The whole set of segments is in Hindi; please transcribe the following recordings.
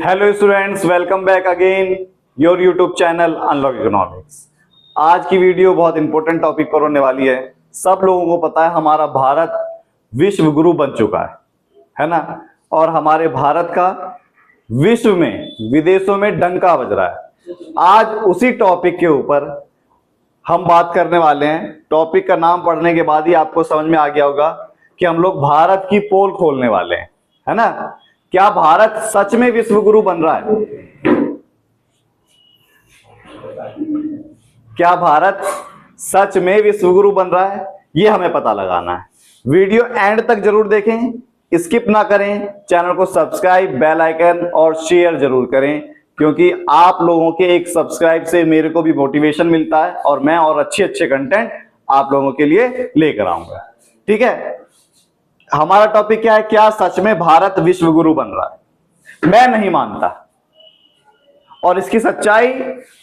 Hello students, welcome back again your YouTube channel unlock economics. आज की वीडियो बहुत इंपॉर्टेंट टॉपिक पर होने वाली है। सब लोगों को पता है हमारा भारत विश्व गुरु बन चुका है ना। और हमारे भारत का विश्व में विदेशों में डंका बज रहा है। आज उसी टॉपिक के ऊपर हम बात करने वाले हैं। टॉपिक का नाम पढ़ने के बाद ही आपको समझ में आ गया होगा कि हम लोग भारत की पोल खोलने वाले हैं, है ना। क्या भारत सच में विश्व गुरु बन रहा है? क्या भारत सच में विश्व गुरु बन रहा है? ये हमें पता लगाना है। वीडियो एंड तक जरूर देखें, स्किप ना करें। चैनल को सब्सक्राइब, बेल आइकन और शेयर जरूर करें, क्योंकि आप लोगों के एक सब्सक्राइब से मेरे को भी मोटिवेशन मिलता है और मैं और अच्छे अच्छे कंटेंट आप लोगों के लिए लेकर आऊंगा। ठीक है, हमारा टॉपिक क्या है? क्या सच में भारत विश्व गुरु बन रहा है? मैं नहीं मानता, और इसकी सच्चाई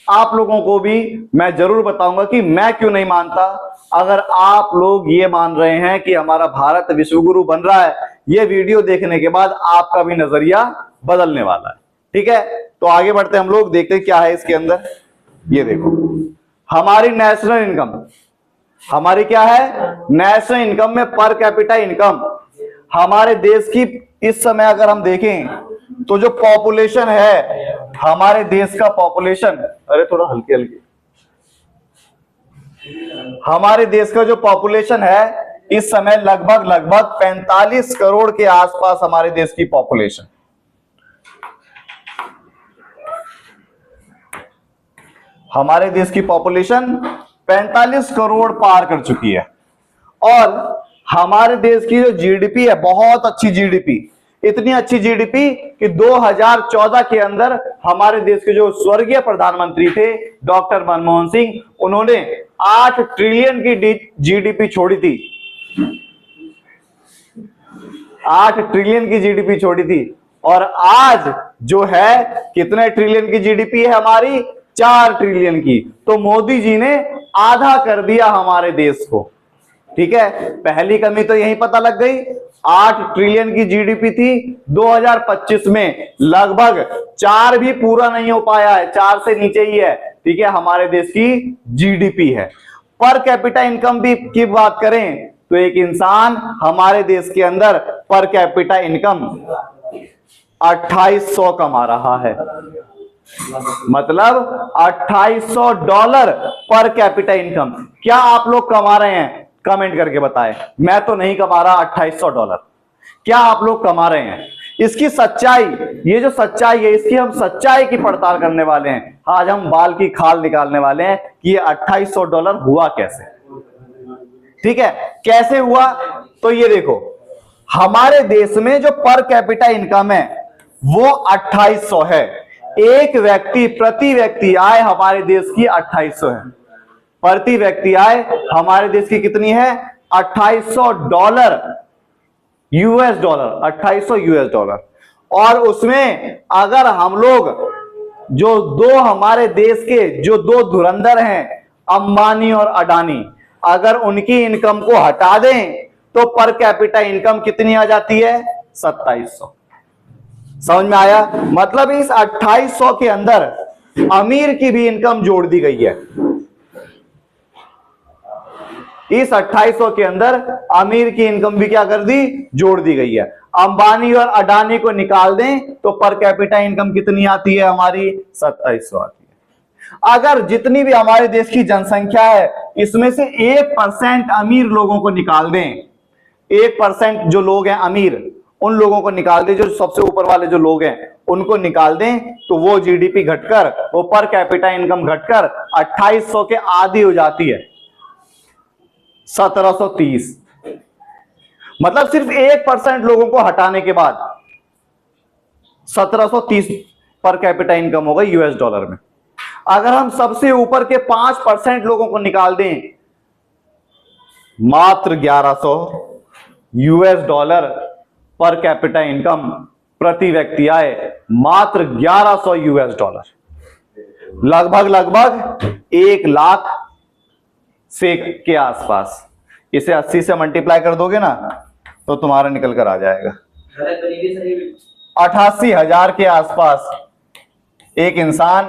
आप लोगों को भी मैं जरूर बताऊंगा कि मैं क्यों नहीं मानता। अगर आप लोग ये मान रहे हैं कि हमारा भारत विश्व गुरु बन रहा है, ये वीडियो देखने के बाद आपका भी नजरिया बदलने वाला है। ठीक है, तो आगे बढ़ते हम लोग, देखते हैं क्या है इसके अंदर। ये देखो, हमारी नेशनल इनकम, हमारी क्या है? नेशनल इनकम में पर कैपिटा इनकम हमारे देश की इस समय अगर हम देखें तो जो पॉपुलेशन है हमारे देश का पॉपुलेशन, अरे थोड़ा हल्के हल्के, हमारे देश का जो पॉपुलेशन है इस समय लगभग 45 करोड़ के आसपास हमारे देश की पॉपुलेशन। हमारे देश की पॉपुलेशन 45 करोड़ पार कर चुकी है। और हमारे देश की जो जीडीपी है, बहुत अच्छी जीडीपी, इतनी अच्छी जीडीपी कि 2014 के अंदर हमारे देश के जो स्वर्गीय प्रधानमंत्री थे डॉक्टर मनमोहन सिंह, उन्होंने 8 ट्रिलियन की जीडीपी छोड़ी थी। 8 ट्रिलियन की जीडीपी छोड़ी थी। और आज जो है कितने ट्रिलियन की जीडीपी है हमारी? 4 ट्रिलियन की। तो मोदी जी ने आधा कर दिया हमारे देश को। ठीक है, पहली कमी तो यही पता लग गई। 8 ट्रिलियन की जीडीपी थी 2025 में, लगभग 4 भी पूरा नहीं हो पाया है, 4 से नीचे ही है। ठीक है, हमारे देश की जीडीपी है। पर कैपिटा इनकम भी की बात करें तो एक इंसान हमारे देश के अंदर पर कैपिटा इनकम 2800 कमा रहा है। मतलब $2800 पर कैपिटा इनकम। क्या आप लोग कमा रहे हैं? कमेंट करके बताएं। मैं तो नहीं कमा रहा $2800। क्या आप लोग कमा रहे हैं? इसकी सच्चाई, ये जो सच्चाई है, इसकी हम सच्चाई की पड़ताल करने वाले हैं। आज हम बाल की खाल निकालने वाले हैं कि ये $2800 हुआ कैसे। ठीक है, कैसे हुआ? तो ये देखो, हमारे देश में जो पर कैपिटा इनकम है वो 2800 है। एक व्यक्ति, प्रति व्यक्ति आय हमारे देश की 2800 है। प्रति व्यक्ति आय हमारे देश की कितनी है? $2800 यूएस डॉलर, 2800 यूएस डॉलर। और उसमें अगर हम लोग जो दो हमारे देश के जो दो धुरंधर हैं, अंबानी और अडानी, अगर उनकी इनकम को हटा दें तो पर कैपिटा इनकम कितनी आ जाती है? 2700। समझ में आया? मतलब इस 2800 के अंदर अमीर की भी इनकम जोड़ दी गई है। इस 2800 के अंदर अमीर की इनकम भी क्या कर दी? जोड़ दी गई है। अंबानी और अडानी को निकाल दें तो पर कैपिटा इनकम कितनी आती है हमारी? 2700 आती है। अगर जितनी भी हमारे देश की जनसंख्या है इसमें से 1% अमीर लोगों को निकाल दें, 1% जो लोग हैं अमीर, उन लोगों को निकाल दें, जो सबसे ऊपर वाले जो लोग हैं उनको निकाल दें, तो वो जीडीपी घटकर, वो पर कैपिटा इनकम घटकर 2800 के आधी हो जाती है, 1730। मतलब सिर्फ 1% लोगों को हटाने के बाद 1730 पर कैपिटा इनकम होगा यूएस डॉलर में। अगर हम सबसे ऊपर के 5% लोगों को निकाल दें, मात्र 1100 US dollar per capita income, प्रति व्यक्ति आय मात्र 1100 यूएस डॉलर, लगभग 1 लाख से के आसपास। इसे 80 से मल्टीप्लाई कर दोगे ना तो तुम्हारा निकल कर आ जाएगा। 88,000 के आसपास एक इंसान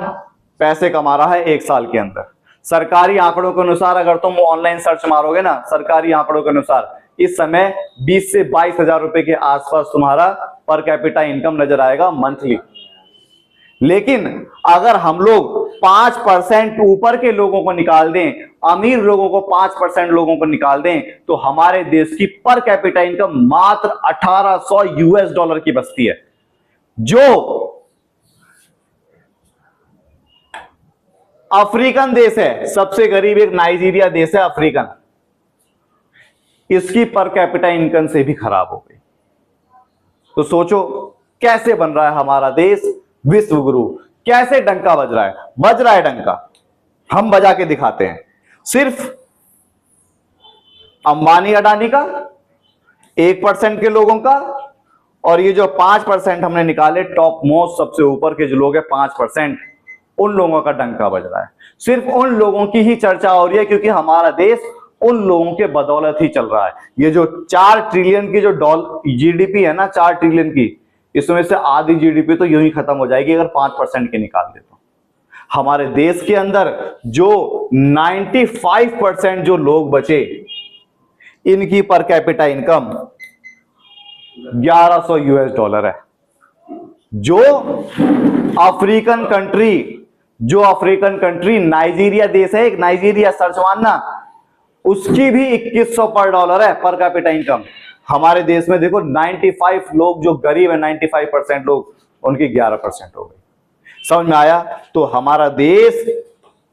पैसे कमा रहा है एक साल के अंदर। सरकारी आंकड़ों के अनुसार अगर तुम ऑनलाइन सर्च मारोगे ना, सरकारी आंकड़ों के अनुसार इस समय 20 से 22,000 रुपए के आसपास तुम्हारा पर कैपिटा इनकम नजर आएगा मंथली। लेकिन अगर हम लोग 5% ऊपर के लोगों को निकाल दें, अमीर लोगों को 5% लोगों को निकाल दें, तो हमारे देश की पर कैपिटा इनकम मात्र $1800 की बचती है। जो अफ्रीकन देश है, सबसे गरीब एक नाइजीरिया देश है अफ्रीकन, इसकी पर कैपिटा इनकम से भी खराब हो गई। तो सोचो कैसे बन रहा है हमारा देश विश्व गुरु, कैसे डंका बज रहा है। बज रहा है डंका, हम बजा के दिखाते हैं। सिर्फ अंबानी अडानी का, 1% के लोगों का, और ये जो 5% हमने निकाले टॉप मोस्ट सबसे ऊपर के जो लोग हैं 5%, उन लोगों का डंका बज रहा है। सिर्फ उन लोगों की ही चर्चा हो रही है क्योंकि हमारा देश उन लोगों के बदौलत ही चल रहा है। ये जो 4 ट्रिलियन की जो जीडीपी है ना, 4 ट्रिलियन की, इसमें से आधी जीडीपी तो यूं ही खत्म हो जाएगी अगर 5% की निकाल दे तो। हमारे देश के अंदर जो 95% जो लोग बचे, इनकी पर कैपिटा इनकम $1100 है। जो अफ्रीकन कंट्री नाइजीरिया देश है, एक नाइजीरिया सर्च मानना, उसकी भी $2100 है पर कैपिटा इनकम। हमारे देश में देखो 95 लोग जो गरीब है, 95% लोग, उनकी 11% हो गई। समझ में आया? तो हमारा देश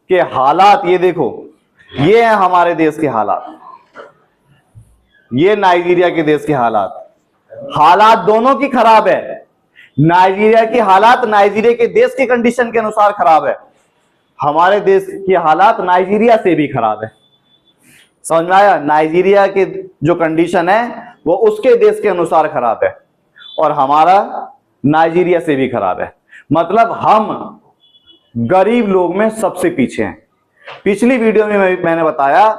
के हालात ये देखो, ये है हमारे देश के हालात, ये नाइजीरिया के देश के हालात दोनों की खराब है। नाइजीरिया की हालात नाइजीरिया के देश की कंडीशन के अनुसार खराब है, हमारे देश की हालात नाइजीरिया से भी खराब है। समझ में आया? नाइजीरिया के जो कंडीशन है वो उसके देश के अनुसार खराब है और हमारा नाइजीरिया से भी खराब है। मतलब हम गरीब लोग में सबसे पीछे हैं। पिछली वीडियो में मैंने बताया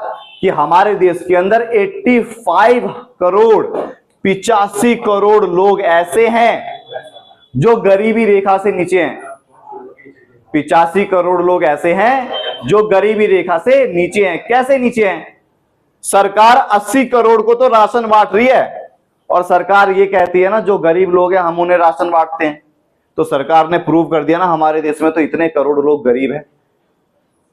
कि हमारे देश के अंदर 85 करोड़ लोग ऐसे हैं जो गरीबी रेखा से नीचे हैं। 85 करोड़ लोग ऐसे हैं जो गरीबी रेखा से नीचे हैं। कैसे नीचे हैं? सरकार 80 करोड़ को तो राशन बांट रही है और सरकार ये कहती है ना जो गरीब लोग हैं हम उन्हें राशन बांटते हैं। तो सरकार ने प्रूव कर दिया ना हमारे देश में तो इतने करोड़ लोग गरीब हैं।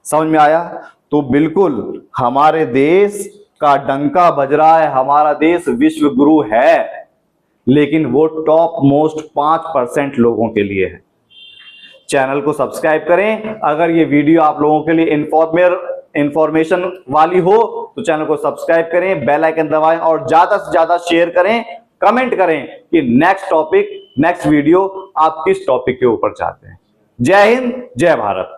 समझ में आया? तो बिल्कुल हमारे देश का डंका बज रहा है। हमारा देश विश्व गुरु है, लेकिन वो टॉप मोस्ट 5% लोगों के लिए है। चैनल को सब्सक्राइब करें। अगर ये वीडियो आप लोगों के लिए इंफॉर्मेशन वाली हो तो चैनल को सब्सक्राइब करें, बेल आइकन दबाएं और ज्यादा से ज्यादा शेयर करें, कमेंट करें कि नेक्स्ट वीडियो आप किस टॉपिक के ऊपर चाहते हैं। जय हिंद, जय भारत।